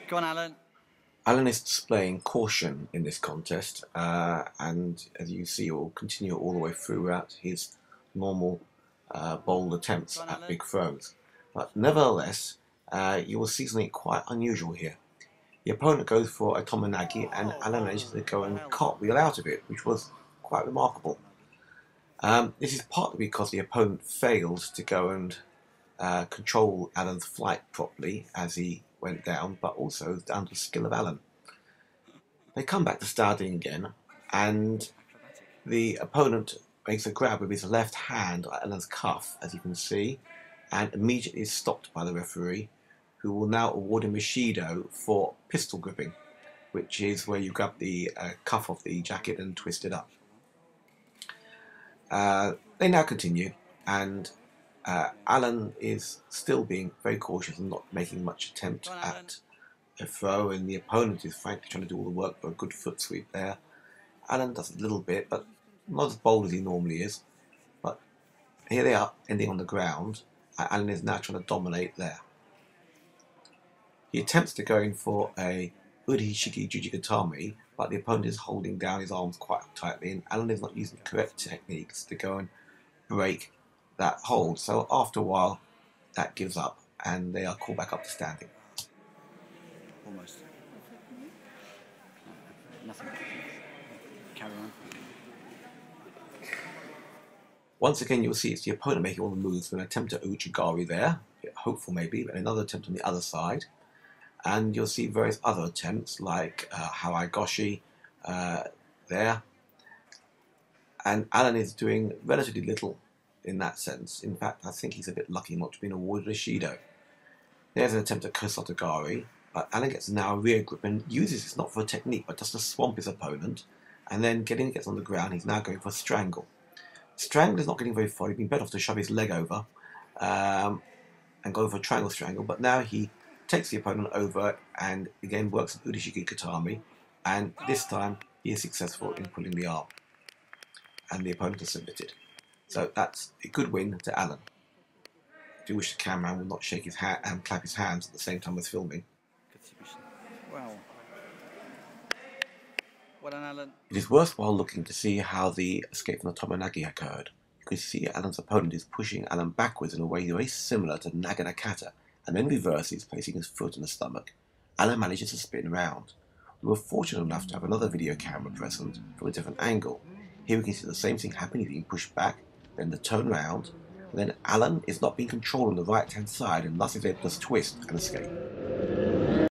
Go on, Alan. Alan is displaying caution in this contest, and as you see, will continue all the way throughout his normal bold attempts at big throws. But nevertheless, you will see something quite unusual here. The opponent goes for a Tomoe-nage, and Alan manages to go and cartwheel out of it, which was quite remarkable. This is partly because the opponent failed to go and control Alan's flight properly as he went down, but also down to the skill of Alan. They come back to starting again, and the opponent makes a grab with his left hand at Alan's cuff, as you can see, and immediately is stopped by the referee, who will now award him a Shido for pistol gripping, which is where you grab the cuff of the jacket and twist it up. They now continue, and Alan is still being very cautious and not making much attempt at a throw, and the opponent is frankly trying to do all the work for a good foot sweep there. Alan does a little bit, but not as bold as he normally is. But here they are, ending on the ground. Alan is now trying to dominate there. He attempts to go in for a Urihishiki Jujigatame, but the opponent is holding down his arms quite tightly, and Alan is not using the correct techniques to go and break that hold. So after a while, that gives up, and they are called back up to standing. Almost. Nothing. Carry on. Once again, you'll see it's the opponent making all the moves with an attempt at Uchigari there, hopeful maybe, but another attempt on the other side. And you'll see various other attempts like Hawaii Goshi there. And Alan is doing relatively little in that sense. In fact, I think he's a bit lucky not to be awarded a Shido. There's an attempt at Kosotogari, but Alan gets now a rear grip and uses this not for a technique, but just to swamp his opponent. And then gets on the ground, he's now going for a strangle. Strangle is not getting very far. He'd been better off to shove his leg over and go for a triangle strangle, but now he takes the opponent over and again works an Urihishiki Katami, and this time he is successful in pulling the arm, and the opponent is submitted. So that's a good win to Alan. I do wish the cameraman would not shake his hand and clap his hands at the same time as filming. Wow. Well done, Alan. It is worthwhile looking to see how the escape from the Tomoe-nage occurred. You can see Alan's opponent is pushing Alan backwards in a way very similar to Naganakata, and then reverses, placing his foot in the stomach. Alan manages to spin around. We were fortunate enough to have another video camera present from a different angle. Here we can see the same thing happening, being pushed back, then the turn round, and then Alan is not being controlled on the right hand side and thus is able to twist and escape.